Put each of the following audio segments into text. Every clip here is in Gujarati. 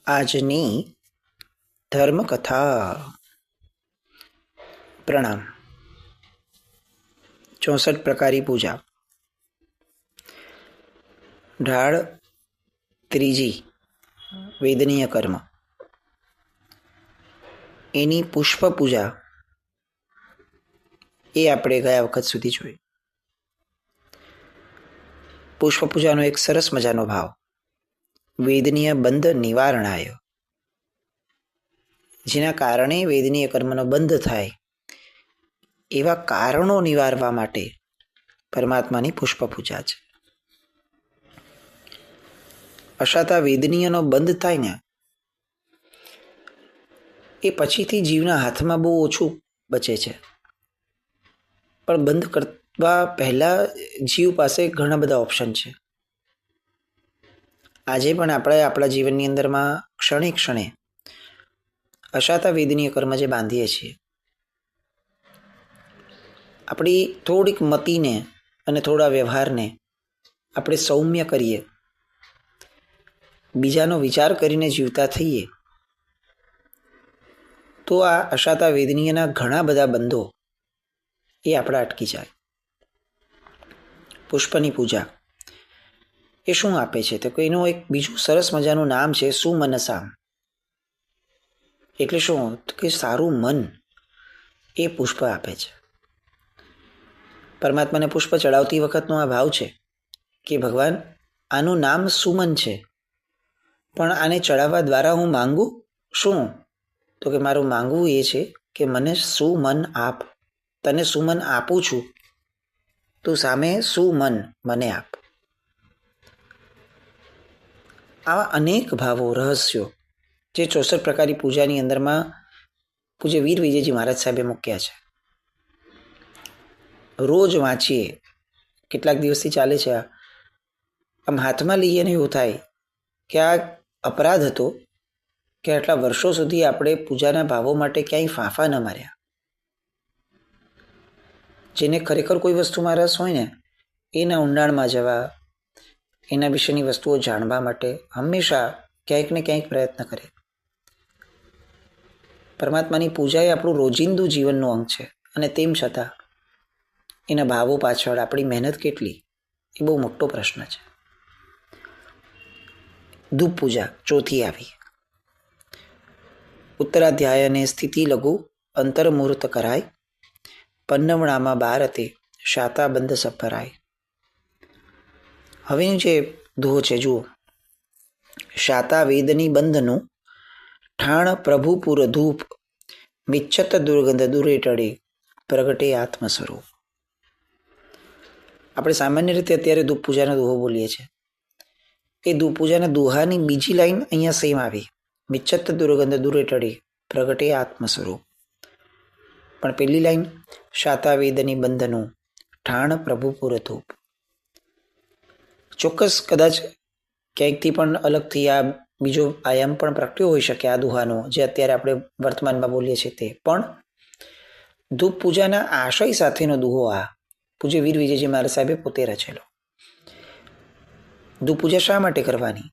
આજની ધર્મકથા. પ્રણામ. 64 પ્રકારી પૂજા. ઢાળ ત્રીજી, વેદનીય કર્મ. એની પુષ્પ પૂજા એ આપણે ગયા વખત સુધી જોઈ. પુષ્પ પૂજાનો એક સરસ મજાનો ભાવ, વેદનીય બંધ નિવારણાય. જેના કારણે વેદનીય કર્મનો બંધ થાય એવા કારણો નિવારવા માટે પરમાત્માની પુષ્પ પૂજા છે. અશાતા વેદનીયનો બંધ થાય ને એ પછીથી જીવના હાથમાં બહુ ઓછું બચે છે, પણ બંધ કરવા પહેલા જીવ પાસે ઘણા બધા ઓપ્શન છે. આજે પણ આપણે આપણા જીવનની અંદરમાં ક્ષણે ક્ષણે અશાતા વેદનીય કર્મ જે બાંધીએ છીએ, આપણી થોડીક મતિને અને થોડા વ્યવહારને આપણે સૌમ્ય કરીએ, બીજાનો વિચાર કરીને જીવતા થઈએ, તો આ અશાતા વેદનીયના ઘણા બધા બંધો એ આપણા અટકી જાય. પુષ્પની પૂજા એ શું આપે છે તો એનું એક બીજું સરસ મજાનું નામ છે સુમનસામ. એટલે શું કે સારું મન એ પુષ્પ આપે છે. પરમાત્માને પુષ્પ ચડાવતી વખતનો આ ભાવ છે કે ભગવાન, આનું નામ સુમન છે, પણ આને ચડાવવા દ્વારા હું માંગુ શું? તો કે મારું માંગવું એ છે કે મને સુમન આપ. તને સુમન આપું છું, તું સામે સુમન મને આપ. આવા અનેક ભાવો, રહસ્યો જે 64 પ્રકારની પૂજાની અંદરમાં પૂજ્ય વીર વિજયજી મહારાજ સાહેબે મૂક્યા છે. રોજ વાંચીએ, કેટલાક દિવસથી ચાલે છે, આમ હાથમાં લઈએ ને એવું થાય કે આ અપરાધ હતો કે આટલા વર્ષો સુધી આપણે પૂજાના ભાવો માટે ક્યાંય ફાંફા ન માર્યા. જેને ખરેખર કોઈ વસ્તુમાં રસ હોય ને એના ઊંડાણમાં જવા, એના વિશેની વસ્તુઓ જાણવા માટે હંમેશા ક્યાંક ને ક્યાંક પ્રયત્ન કરે. પરમાત્માની પૂજા એ આપણું રોજિંદુ જીવનનું અંગ છે, અને તેમ છતાં એના ભાવો પાછળ આપણી મહેનત કેટલી એ બહુ મોટો પ્રશ્ન છે. ધૂપ પૂજા ચોથી આવી. ઉત્તરાધ્યાયને સ્થિતિ લઘુ અંતર્મુહૂર્ત કરાય, પન્નવણામાં બારતે શાતા બંધ સફરાય. હવેનું જે દોહો છે જુઓ. શાતા વેદની બંધનું ઠાણ પ્રભુપુર ધૂપ, મિચ્છત દુર્ગંધ દૂરે ટળે, પ્રગટે આત્મ સ્વરૂપ. આપણે સામાન્ય રીતે અત્યારે ધૂપ પૂજાનો દોહો બોલીએ છીએ. એ ધૂપ પૂજાના દોહાની બીજી લાઈન અહીંયા સેમ આવી, મિચ્છત દુર્ગંધ દૂરે ટળે, પ્રગટે આત્મ સ્વરૂપ. પણ પહેલી લાઈન શાતા વેદની બંધનું ઠાણ પ્રભુપુર ધૂપ. ચોક્કસ કદાચ ક્યાંકથી પણ અલગથી આ બીજો આયામ પણ પ્રગટ્યો હોઈ શકે આ દુહાનો, જે અત્યારે આપણે વર્તમાનમાં બોલીએ છીએ તે. પણ ધૂપ પૂજાના આશય સાથેનો દુહો આ પૂજ્ય વીર વિજયજી મહારાજ સાહેબે પોતે રચેલો. ધૂપ પૂજા શા માટે કરવાની?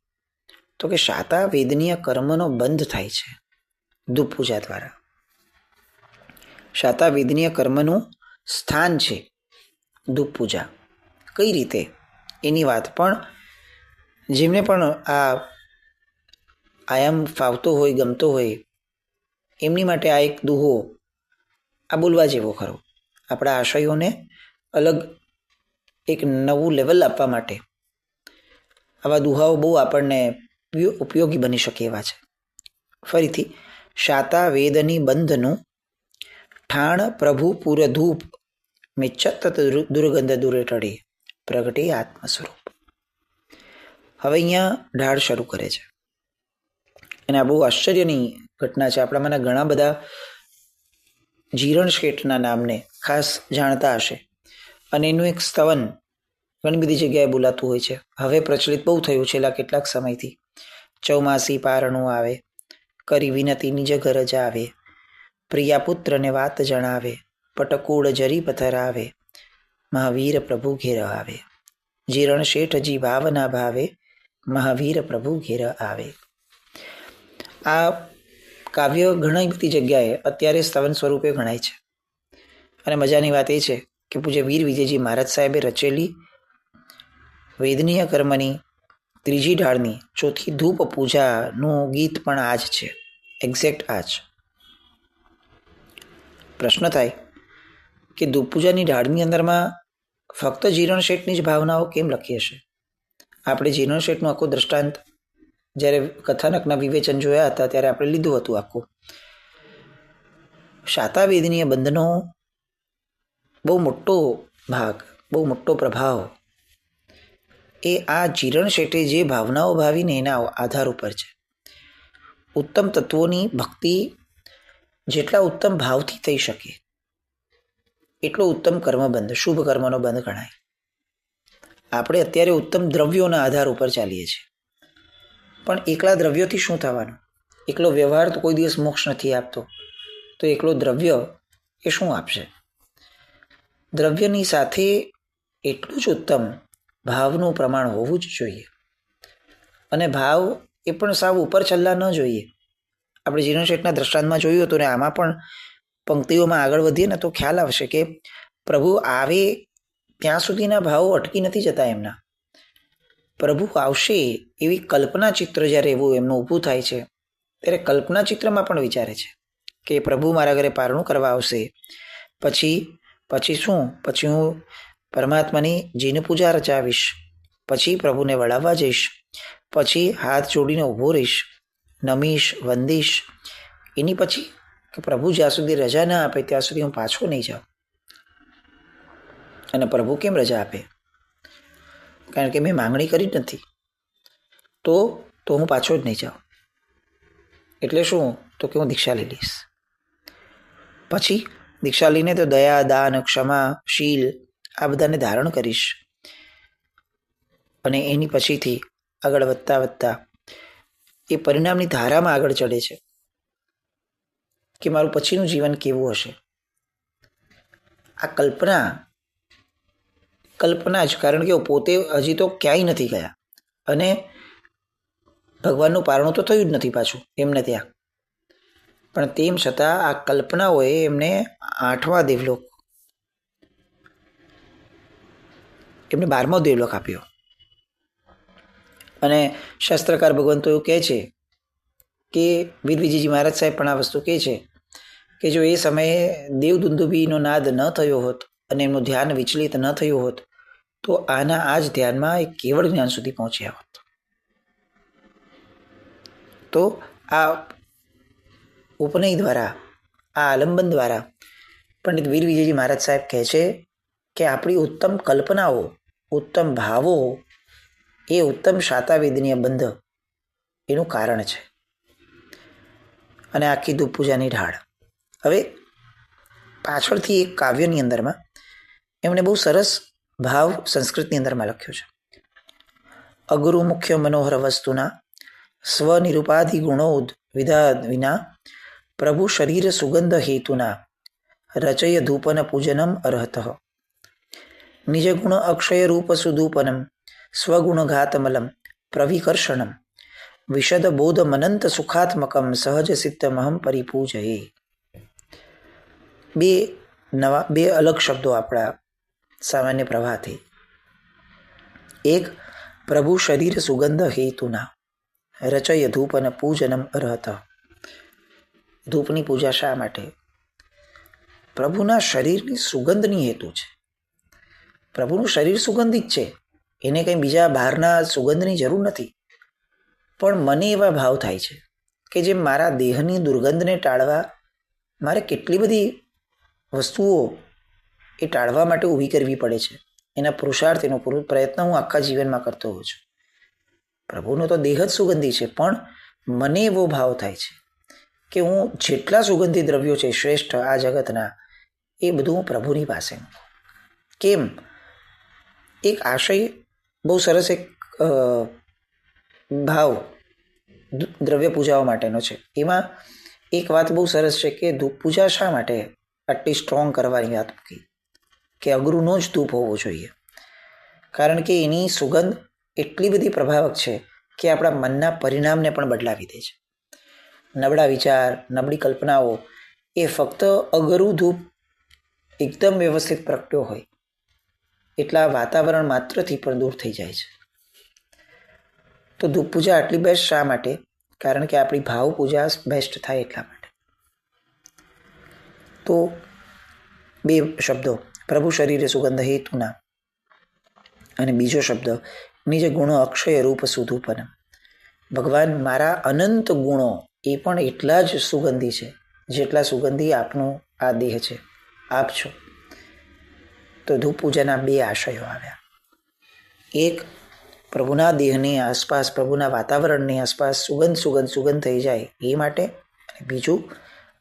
તો કે શાતા વેદનીય કર્મનો બંધ થાય છે ધૂપ પૂજા દ્વારા. શાતા વેદનીય કર્મનું સ્થાન છે ધૂપ પૂજા. કઈ રીતે એની વાત પણ જેમને પણ આ આયામ ફાવતો હોય, ગમતો હોય, એમની માટે આ એક દુહો આ બોલવા જેવો ખરો. આપણા આશયોને અલગ એક નવું લેવલ આપવા માટે આવા દુહાઓ બહુ આપણને ઉપયોગી બની શકે એવા છે. ફરીથી, શાતા વેદની બંધનું ઠાણ પ્રભુ પુર ધૂપ, મિચ્છત દુર્ગંધ દૂરે ટળે, પ્રગટે આત્મ સ્વરૂપ. હવે અહીંયા ઢાળ શરૂ કરે છે, અને આ બહુ આશ્ચર્યની ઘટના છે. આપણામાંના ઘણા બધા જીરણ શેઠના નામને ખાસ જાણતા હશે, અને એનું એક સ્તવન ઘણી બધી જગ્યાએ બોલાતું હોય છે. હવે પ્રચલિત બહુ થયું છે કેટલાક સમયથી. ચૌમાસી પારણું આવે, કરી વિનતી નિજ ઘર જ આવે, પ્રિયા પુત્રને વાત જણાવે, પટકૂળ જરી પથરાવે, મહાવીર પ્રભુ ઘેર આવે. જીરણ શેઠજી ભાવના ભાવે, મહાવીર પ્રભુ ઘેર આવે. આ કાવ્ય ઘણી બધી જગ્યાએ અત્યારે સ્તવન સ્વરૂપે ગણાય છે. અને મજાની વાત એ છે કે પૂજ્ય વીર વિજયજી મહારાજ સાહેબે રચેલી વેદનીય કર્મની ત્રીજી ઢાળની ચોથી ધૂપ પૂજાનું ગીત પણ આ જ છે, એક્ઝેક્ટ આ જ. પ્રશ્ન થાય કે ધૂપ પૂજાની ઢાળની અંદરમાં ફક્ત જીરણ શેઠની જ ભાવનાઓ કેમ લખી હશે? આપણે જીરણ શેઠનું આખું દ્રષ્ટાંત જ્યારે કથાનકના વિવેચન જોયા હતા ત્યારે આપણે લીધું હતું આખું. શાતાવેદનીય બંધનો બહુ મોટો ભાગ, બહુ મોટો પ્રભાવ એ આ જીરણ શેઠે જે ભાવનાઓ ભાવીને એના આધાર ઉપર છે. ઉત્તમ તત્વોની ભક્તિ જેટલા ઉત્તમ ભાવથી થઈ શકે એટલો ઉત્તમ કર્મબંધ, શુભ કર્મનો બંધ ગણાય. આપણે અત્યારે ઉત્તમ દ્રવ્યોના આધાર ઉપર ચાલીએ છીએ, પણ એકલા દ્રવ્યોથી શું થવાનું? એકલો વ્યવહાર તો કોઈ દિવસ મોક્ષ નથી આપતો, તો એકલો દ્રવ્ય એ શું આપશે? દ્રવ્યની સાથે એટલું જ ઉત્તમ ભાવનું પ્રમાણ હોવું જ જોઈએ. અને ભાવ એ પણ સાવ ઉપર છલ્લા ન જોઈએ. આપણે જીરણ શેઠના દ્રષ્ટાંતમાં જોયું હતું ને આમાં પણ પંક્તિઓમાં આગળ વધીએ ને તો ખ્યાલ આવશે કે પ્રભુ આવે ત્યાં સુધીના ભાવો અટકી નથી જતા એમના. પ્રભુ આવશે એવી કલ્પના ચિત્ર જ્યારે એવું એમનું ઊભું થાય છે ત્યારે કલ્પના ચિત્રમાં પણ વિચારે છે કે પ્રભુ મારા ઘરે પારણું કરવા આવશે, પછી શું? પછી હું પરમાત્માની જીન પૂજા રચાવીશ, પછી પ્રભુને વળાવવા જઈશ, પછી હાથ જોડીને ઊભો રહીશ, નમીશ, વંદીશ. એની પછી કે પ્રભુ જ્યાં સુધી રજા ના આપે ત્યાં સુધી હું પાછો નહીં જાઉં. અને પ્રભુ કેમ રજા આપે? કારણ કે મેં માંગણી કરી જ નથી, તો હું પાછો જ નહીં જાઉં. એટલે શું? તો કે હું દીક્ષા લઈ લઈશ. પછી દીક્ષા લઈને તો દયા, દાન, ક્ષમા, શીલ આ બધાને ધારણ કરીશ. અને એની પછીથી આગળ વધતા વધતા એ પરિણામની ધારામાં આગળ ચડે છે કે મારું પછીનું જીવન કેવું હશે. આ કલ્પના જ, કારણ કે પોતે હજી તો ક્યાંય નથી ગયા અને ભગવાનનું પારણું તો થયું જ નથી પાછું એમને ત્યાં. પણ તેમ છતાં આ કલ્પનાઓએ એમને 8મા દેવલોક, એમને 12મો દેવલોક આપ્યો. અને શાસ્ત્રકાર ભગવંતો એવું કહે છે કે વીર વિજયજી મહારાજ સાહેબ પણ આ વસ્તુ કહે છે કે જો એ સમયે દેવદુંદુભીનો નાદ ન થયો હોત અને એમનું ધ્યાન વિચલિત ન થયું હોત તો આ જ ધ્યાનમાં એ કેવળ જ્ઞાન સુધી પહોંચ્યા હોત. તો આ ઉપનય દ્વારા, આ આલંબન દ્વારા પંડિત વીર વિજયજી મહારાજ સાહેબ કહે છે કે આપણી ઉત્તમ કલ્પનાઓ, ઉત્તમ ભાવો એ ઉત્તમ શાતાવેદનીય બંધ એનું કારણ છે. અને આખી ધૂપ પૂજાની ઢાળ. હવે પાછળથી એક કાવ્યની અંદરમાં એમણે બહુ સરસ ભાવ સંસ્કૃતની અંદરમાં લખ્યો છે. અગુરુ મુખ્ય મનોહર વસ્તુના સ્વનિરૂપાધિ ગુણોદ વિધા વિના પ્રભુ શરીર સુગંધ હેતુના રચય ધૂપન પૂજનમ અર્હત. નિજ ગુણ અક્ષય રૂપ સુધૂપનમ સ્વગુણઘાતમલમ પ્રવિકર્ષણમ વિશદ બોધ મનંત સુખાત્મકમ સહજ સિદ્ધમહમ પરિપૂજયે. બે અલગ શબ્દો આપણા સામાન્ય પ્રવાહથી. એક, પ્રભુ શરીર સુગંધ હેતુના રચય ધૂપન પૂજનમ અર્હત. ધૂપની પૂજા શા માટે? પ્રભુના શરીરની સુગંધની હેતુ છે. પ્રભુનું શરીર સુગંધિત છે, એને કંઈ બીજા બહારના સુગંધની જરૂર નથી. પણ મને એવા ભાવ થાય છે કે જેમ મારા દેહની દુર્ગંધને ટાળવા મારે કેટલી બધી વસ્તુઓ એ ટાળવા માટે ઊભી કરવી પડે છે. એના પુરુષાર્થ, એનો પ્રયત્ન હું આખા જીવનમાં કરતો હોઉં છું. પ્રભુનો તો દેહ જ સુગંધી છે, પણ મને એવો ભાવ થાય છે કે હું જેટલા સુગંધી દ્રવ્યો છે શ્રેષ્ઠ આ જગતના, એ બધું હું પ્રભુની પાસે. કેમ? એક આશય બહુ સરસ, એક ભાવ દ્રવ્ય પૂજાઓ માટેનો છે. એમાં એક વાત બહુ સરસ છે કે ધૂપ પૂજા શા માટે આટલી સ્ટ્રોંગ કરવાની વાત મૂકી કે અગરુનો જ ધૂપ હોવો જોઈએ. કારણ કે એની સુગંધ એટલી બધી પ્રભાવક છે કે આપણા મનના પરિણામને પણ બદલાવી દે છે. નબળા વિચાર, નબળી કલ્પનાઓ એ ફક્ત અગરું ધૂપ એકદમ વ્યવસ્થિત પ્રગટ્યો હોય એટલા વાતાવરણ માત્રથી પણ દૂર થઈ જાય છે. તો ધૂપ પૂજા આટલી બેસ્ટ શા માટે? કારણ કે આપણી ભાવ પૂજા બેસ્ટ થાય એટલા માટે. તો 2 શબ્દો, પ્રભુ શરીરે સુગંધ હેતુના, અને બીજો શબ્દ નિજ ગુણો અક્ષય રૂપ સુધુપન. ભગવાન, મારા અનંત ગુણો એ પણ એટલા જ સુગંધી છે જેટલા સુગંધી આપનો આ દેહ છે, આપ છો. તો ધૂપ પૂજાના 2 આશયો આવ્યા. એક, પ્રભુના દેહની આસપાસ, પ્રભુના વાતાવરણની આસપાસ સુગંધ થઈ જાય એ માટે. અને બીજું,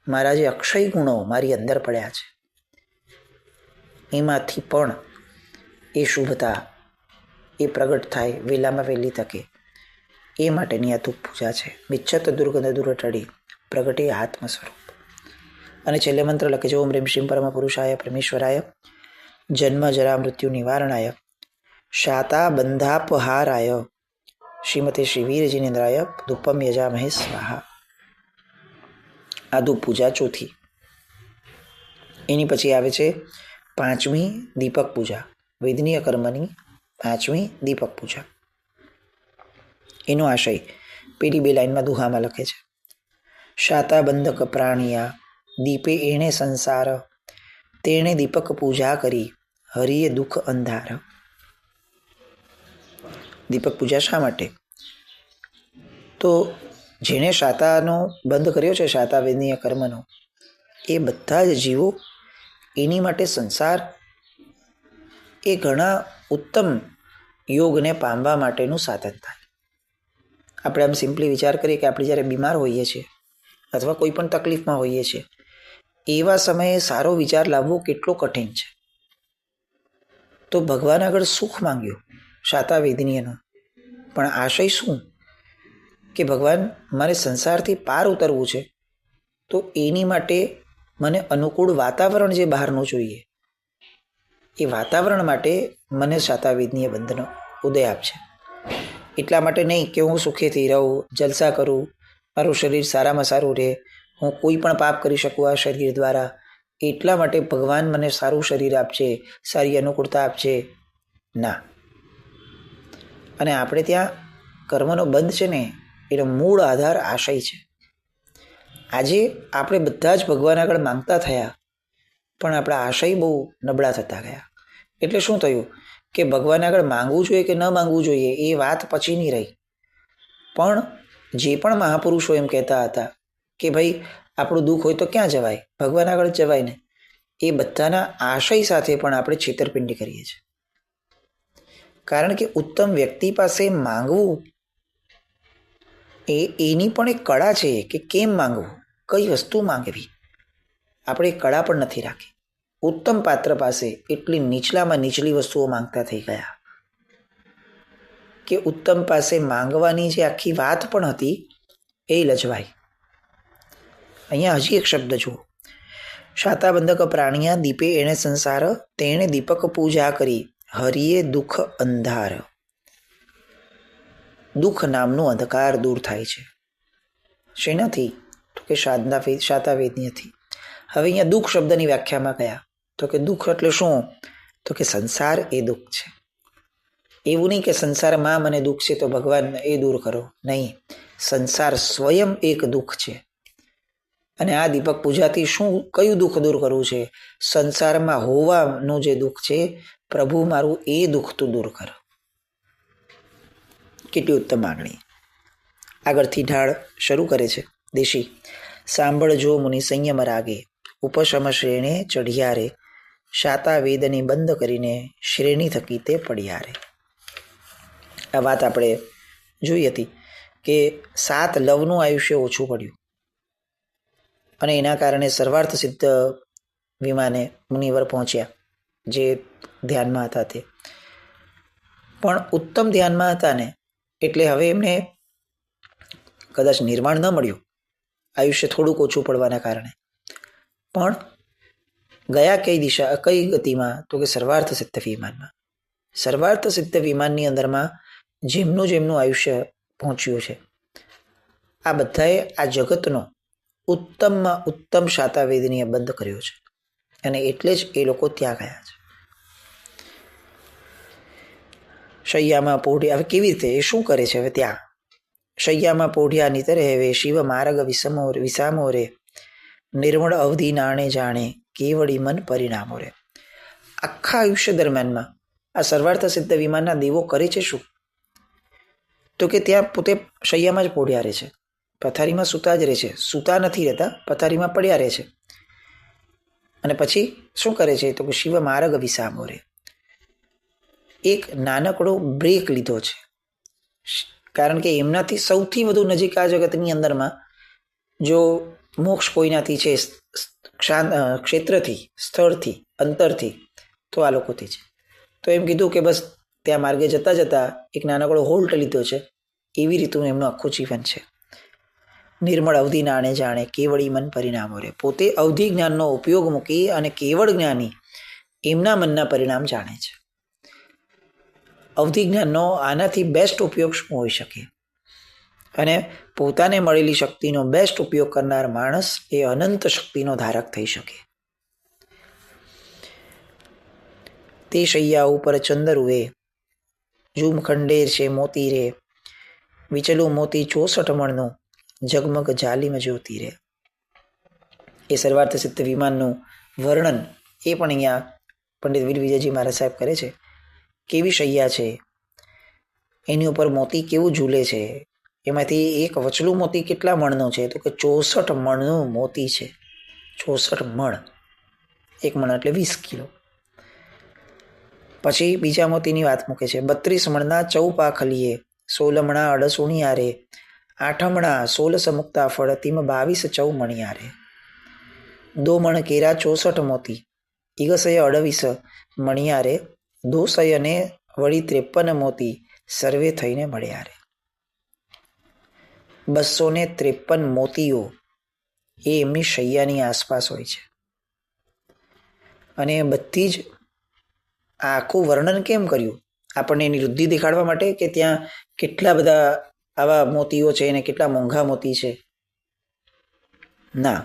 મારા જે અક્ષય ગુણો મારી અંદર પડ્યા છે એમાંથી પણ એ શુભતા એ પ્રગટ થાય વહેલામાં વહેલી તકે, એ માટેની આ ધૂપ પૂજા છે. મિચ્છત દુર્ગંધ દૂર ટળી પ્રગટે આત્મ સ્વરૂપ. અને છેલ્લે મંત્ર લખે છે, ઓમ રીમ શ્રીમ પરમ પુરુષાય પરમેશ્વરાય જન્મ જરા મૃત્યુ નિવારણાય શાતા બંધાપહારાય શ્રીમતે શ્રી વીરજીનેન્દ્રાય ધૂપમ યજામહે સ્વાહા. આ ધૂપ પૂજા ચોથી. એની પછી આવે છે 5મી દીપક પૂજા, વેદનીય કર્મની 5મી દીપક પૂજા. એનો આશય પેલી 2 લાઈનમાં દુહામાં લખે છે, શાતા બંધક પ્રાણિયા દીપે એણે સંસાર તેણે દીપક પૂજા કરી હરિએ દુઃખ અંધાર. દીપક પૂજા શા માટે? તો જેણે શાતાનો બંધ કર્યો છે, શાતા વેદનીય કર્મનો, એ બધા જ જીવો, એની માટે સંસાર એ ઘણા ઉત્તમ યોગને પામવા માટેનું સાધન થાય. આપણે આમ સિમ્પલી વિચાર કરીએ કે આપણે જ્યારે બીમાર હોઈએ છીએ અથવા કોઈ પણ તકલીફમાં હોઈએ છીએ, એવા સમયે સારો વિચાર લાવવો કેટલો કઠિન છે. તો ભગવાન આગળ સુખ માંગ્યું શાતા વેદનીયનો, પણ આશય શું? કે ભગવાન, મારે સંસારથી પાર ઉતરવું છે, તો એની માટે મને અનુકૂળ વાતાવરણ જે બહારનું જોઈએ, એ વાતાવરણ માટે મને શાતા વેદનીય બંધનો ઉદય આપશે. એટલા માટે નહીં કે હું સુખેથી રહું, જલસા કરું, મારું શરીર સારામાં સારું રહે, હું કોઈ પણ પાપ કરી શકું આ શરીર દ્વારા, એટલા માટે ભગવાન મને સારું શરીર આપશે, સારી અનુકૂળતા આપશે. ના. અને આપણે ત્યાં કર્મનો બંધ છે ને, એનો મૂળ આધાર આશય છે. આજે આપણે બધા જ ભગવાન આગળ માંગતા થયા, પણ આપણા આશય બહુ નબળા થતા ગયા. એટલે શું થયું કે ભગવાન આગળ માંગવું જોઈએ કે ન માંગવું જોઈએ એ વાત પછીની રહી. પણ જે પણ મહાપુરુષો એમ કહેતા હતા કે ભાઈ આપણું દુઃખ હોય તો ક્યાં જવાય? ભગવાન આગળ જવાય ને. એ બધાના આશય સાથે પણ આપણે છેતરપિંડી કરીએ છીએ. કારણ કે ઉત્તમ વ્યક્તિ પાસે માંગવું એની પણ એક કળા છે કે કેમ માંગવું, કઈ વસ્તુ માંગવી. આપણે કળા પણ નથી રાખી. ઉત્તમ પાત્ર પાસે એટલી નીચલામાં નીચલી વસ્તુઓ માંગતા થઈ ગયા કે ઉત્તમ પાસે માંગવાની જે આખી વાત પણ હતી એ લજવાઈ. અહીંયા હજી એક શબ્દ જુઓ, શાતાબંધક પ્રાણિયા દીપે એણે સંસાર તેણે દીપક પૂજા કરી હરિએ દુઃખ અંધાર. દુઃખ નામનો અંધકાર દૂર થાય છે. શેનાથી? તો કે શાતા વેદનીયથી. હવે અહીંયા દુઃખ શબ્દની વ્યાખ્યામાં ગયા તો કે દુઃખ એટલે શું? તો કે સંસાર એ દુઃખ છે. એવું નહીં કે સંસારમાં મને દુઃખ છે તો ભગવાન એ દૂર કરો, નહીં. સંસાર સ્વયં એક દુઃખ છે. અને આ દીપક પૂજાથી શું કયું દુઃખ દૂર કરવું છે? સંસારમાં હોવાનું જે દુઃખ છે, પ્રભુ મારું એ દુઃખ તું દૂર કર. કેટલી ઉત્તમ માગણી. આગળથી ઢાળ શરૂ કરે છે દેશી. સાંભળજો મુનિ સંયમ રાગે ઉપશમ શ્રેણે ચઢિયા રે શાતા વેદને બંધ કરીને શ્રેણી થકી તે પડ્યા રે. આ વાત આપણે જોઈ હતી કે 7 લવનું આયુષ્ય ઓછું પડ્યું અને એના કારણે સર્વાર્થ સિદ્ધ વિમાને મુનિવર પહોંચ્યા જે ધ્યાનમાં હતા તે. પણ ઉત્તમ ધ્યાનમાં હતા ને એટલે હવે એમને કદાચ નિર્માણ ન મળ્યું, આયુષ્ય થોડુંક ઓછું પડવાના કારણે. પણ ગયા કઈ ગતિમાં? તો કે સર્વાર્થ સિદ્ધ વિમાનમાં. સર્વાર્થ સિદ્ધ વિમાનની અંદરમાં જેમનું આયુષ્ય પહોંચ્યું છે આ બધાએ આ જગતનો ઉત્તમમાં ઉત્તમ શાતાવેદનીય બંધ કર્યો છે અને એટલે જ એ લોકો ત્યાં ગયા છે. શૈયામાં પોઢ્યા, હવે કેવી રીતે એ શું કરે છે? હવે ત્યાં શૈયામાં પોઢ્યા નિતરે હવે શિવ માર્ગ વિસામો રે, નિર્મળ અવધિ નાણે જાણે કેવડી મન પરિણામો રે. આખા આયુષ્ય દરમિયાનમાં આ સર્વાર્થ સિદ્ધ વિમાનના દેવો કરે છે શું? તો કે ત્યાં પોતે શૈયામાં જ પોઢ્યા રહે છે, પથારીમાં સૂતા જ રહે છે, સૂતા નથી રહેતા, પથારીમાં પડ્યા રહે છે. અને પછી શું કરે છે? તો કે શિવ માર્ગ વિસામો રે, એક નાનકડો બ્રેક લીધો છે. કારણ કે એમનાથી સૌથી વધુ નજીક આ જગતની અંદરમાં જો મોક્ષ કોઈનાથી છે ક્ષેત્રથી, સ્થળથી, અંતરથી, તો આ લોકોથી છે. તો એમ કીધું કે બસ ત્યાં માર્ગે જતા જતા એક નાનકડો હોલ્ટ લીધો છે. એવી રીતનું એમનું આખું જીવન છે. નિર્મળ અવધિ નાણે જાણે કેવળી મન પરિણામો રે, પોતે અવધિ જ્ઞાનનો ઉપયોગ મૂકી અને કેવળ જ્ઞાની એમના મનના પરિણામ જાણે છે. અવધિ જ્ઞાનનો આનાથી બેસ્ટ ઉપયોગ શું હોઈ શકે? અને પોતાને મળેલી શક્તિનો બેસ્ટ ઉપયોગ કરનાર માણસ એ અનંત શક્તિનો ધારક થઈ શકે. તે શૈયા ઉપર ચંદર ઉવે, ઝૂમ ખંડેર છે મોતી રે, વિચલું મોતી 64 મણનું, જગમગ જાલીમ જ્યોતિ રે. એ સર્વાર્થ સિદ્ધ વિમાનનું વર્ણન એ પણ અહીંયા પંડિત વીર વિજયજી મહારાજ સાહેબ કરે છે. કેવી શૈયા છે, એની ઉપર મોતી કેવું ઝૂલે છે, એમાંથી એક વચલું મોતી કેટલા મણનું છે? તો કે 64 મણનું મોતી છે. 64 મણ, એક મણ એટલે 20 કિલો. પછી બીજા મોતીની વાત મૂકે છે. 32 મણના 14 પાખલીએ, 16 મણા 18 રે, 8 મણા 16 સમુક્તા ફળ, તીમ 22 ચૌમણિયા રે. 2 મણ કેરા 64 મોતી, ઈગસય 28 મણિયા રે, 200 અને વળી 53 મોતી સર્વે થઈને મળ્યા રે. 253 મોતીઓ એ એમની શૈયાની આસપાસ હોય છે. અને બધી જ આ આખું વર્ણન કેમ કર્યું? આપણને એની વૃદ્ધિ દેખાડવા માટે કે ત્યાં કેટલા બધા આવા મોતીઓ છે અને કેટલા મોંઘા મોતી છે? ના,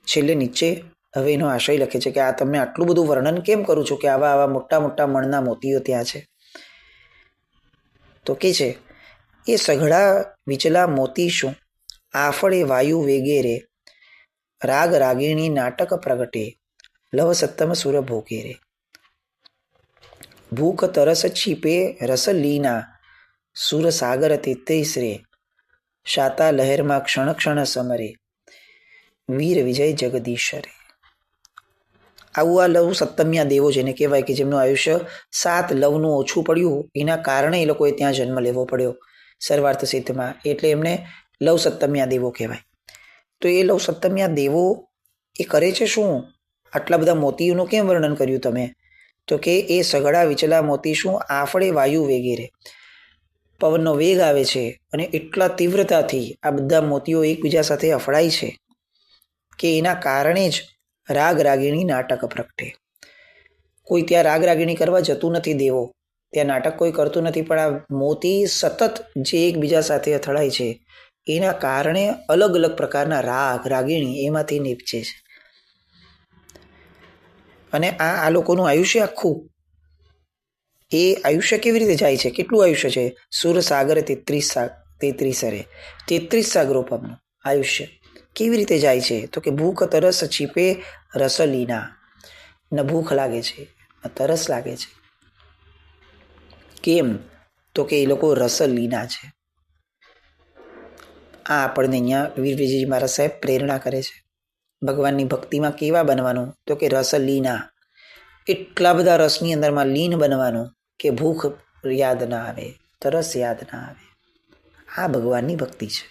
છેલ્લે નીચે હવે એનો આશય લખે છે કે આ તમને આટલું બધું વર્ણન કેમ કરું છું કે આવા આવા મોટા મોટા મણના મોતીઓ ત્યાં છે? તો કે છે એ સઘળા વિચલા મોતી શું, આફળે વાયુ વેગે રે, રાગ રાગીણી નાટક પ્રગટે, લવ સત્તમ સુર ભોગે રે. ભૂખ તરસ છીપે રસ લીના, સુર સાગર 33 રે, શાતા લહેરમાં ક્ષણ ક્ષણ સમરે, વીર વિજય જગદીશ રે. આવું આ લવ સપ્તમ્યા દેવો જેને કહેવાય કે જેમનું આયુષ્ય 7 લવનું ઓછું પડ્યું, એના કારણે એ લોકોએ ત્યાં જન્મ લેવો પડ્યો સર્વાર્થ સિદ્ધમાં, એટલે એમને લવ સપ્તમ્યા દેવો કહેવાય. તો એ લવ સપ્તમ્યા દેવો એ કરે છે શું? આટલા બધા મોતીઓનું કેમ વર્ણન કર્યું તમે? તો કે એ સઘળા વિચલા મોતી શું, આફળે વાયુ વેગેરે, પવનનો વેગ આવે છે અને એટલા તીવ્રતાથી આ બધા મોતીઓ એકબીજા સાથે અફડાય છે કે એના કારણે જ રાગ રાગીણી નાટક પ્રગટે. કોઈ ત્યાં રાગ રાગીણી કરવા જતું નથી દેવો, ત્યાં નાટક કોઈ કરતું નથી, પણ આ મોતી સતત જે એકબીજા સાથે અથડાય છે એના કારણે અલગ અલગ પ્રકારના રાગ રાગીણી એમાંથી નીપજે છે. અને આ લોકોનું આયુષ્ય આખું, એ આયુષ્ય કેવી રીતે જાય છે? કેટલું આયુષ્ય છે? સુર સાગર 33 રે, 33 સાગરો પગનું આયુષ્ય કેવી રીતે જાય છે? તો કે ભૂખ તરસ છીપે રસ લીના, ન ભૂખ લાગે છે ન તરસ લાગે છે. કેમ? તો કે એ લોકો રસ લીના છે. આ આપણને અહીંયા વીર વિજયજી મહારાજ સાહેબ પ્રેરણા કરે છે. ભગવાનની ભક્તિમાં કેવા બનવાનું? તો કે રસ લીના, એટલા બધા રસની અંદરમાં લીન બનવાનું કે ભૂખ યાદ ના આવે, તરસ યાદ ના આવે. આ ભગવાનની ભક્તિ છે.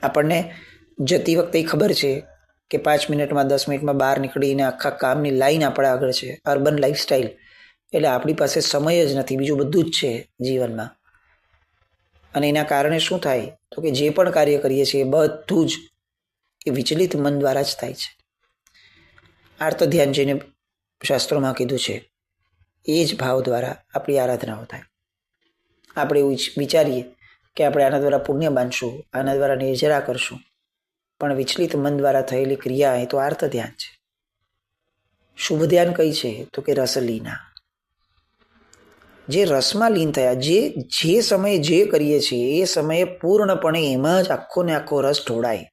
આપણને જતી વખતે ખબર છે કે 5 મિનિટમાં 10 મિનિટમાં બહાર નીકળીને આખા કામની લાઈન આપણે આગળ છે, અર્બન લાઈફસ્ટાઈલ, એટલે આપણી પાસે સમય જ નથી, બીજું બધું જ છે જીવનમાં. અને એના કારણે શું થાય? તો કે જે પણ કાર્ય કરીએ છીએ બધું જ એ વિચલિત મન દ્વારા જ થાય છે. આર્ત ધ્યાન જેને શાસ્ત્રોમાં કીધું છે એ જ ભાવ દ્વારા આપણી આરાધનાઓ થાય. આપણે એવું વિચારીએ કે આપણે આના દ્વારા પુણ્ય બાંધશું, આના દ્વારા નિર્જરા કરશું, પણ વિચલિત મન દ્વારા થયેલી ક્રિયા એ તો આર્ત ધ્યાન છે. શુભ ધ્યાન કઈ છે? તો કે રસલીના. જે રસમાં લીન થયા, જે સમયે જે કરીએ છીએ એ સમયે પૂર્ણપણે એમાં જ આખો ને આખો રસ ઢોળાય.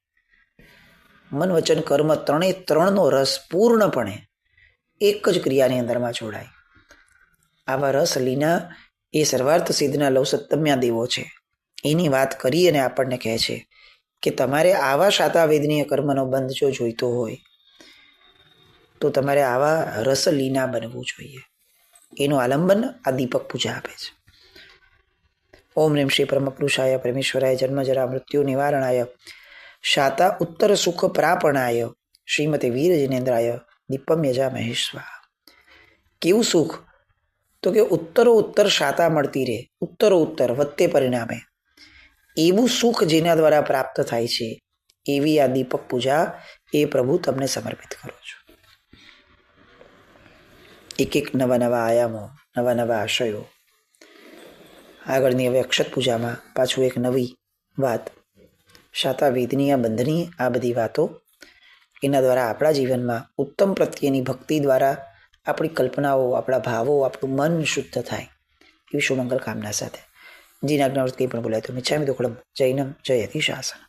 મન વચન કર્મ ત્રણનો રસ પૂર્ણપણે એક જ ક્રિયાની અંદરમાં જોડાય. આવા રસ લીના એ સર્વાર્થ સિદ્ધના લવ સત્તમ્યા દેવો છે. એની વાત કરી અને આપણને કહે છે કે તમારે આવા શાતાવેદનીય કર્મનો બંધ જો જોઈતો હોય તો તમારે આવા રસલીના બનવું જોઈએ. એનું આલંબન આ દીપક પૂજા આપે છે. ઓમ રીમ શ્રી પરમ પુરુષાય પરમેશ્વરાય જન્મ જરા મૃત્યુ નિવારણાય શાતા ઉત્તર સુખ પ્રાપણાય શ્રીમતે વીર જિનેન્દ્રાય દીપમ યજા મહેશ્વા. કેવું સુખ? તો કે ઉત્તર શાતા મળતી રહે, ઉત્તર વધતે પરિણામે એવું સુખ જેના દ્વારા પ્રાપ્ત થાય છે, એવી આ દીપક પૂજા એ પ્રભુ તમને સમર્પિત કરો છો. એક નવા નવા આયામો, નવા નવા આશયો. આગળની હવે અક્ષત પૂજામાં પાછું એક નવી વાત, શાતાવેદની આ બંધની આ બધી વાતો એના દ્વારા આપણા જીવનમાં ઉત્તમ પ્રત્યેની ભક્તિ દ્વારા આપણી કલ્પનાઓ, આપણા ભાવો, આપણું મન શુદ્ધ થાય એવી શુભમંગલ કામના સાથે જીના આજ્ઞાવૃત કંઈ પણ બોલાય તો મિચ્છામિ દુક્કડમ. જૈનમ જયતિ શાસન.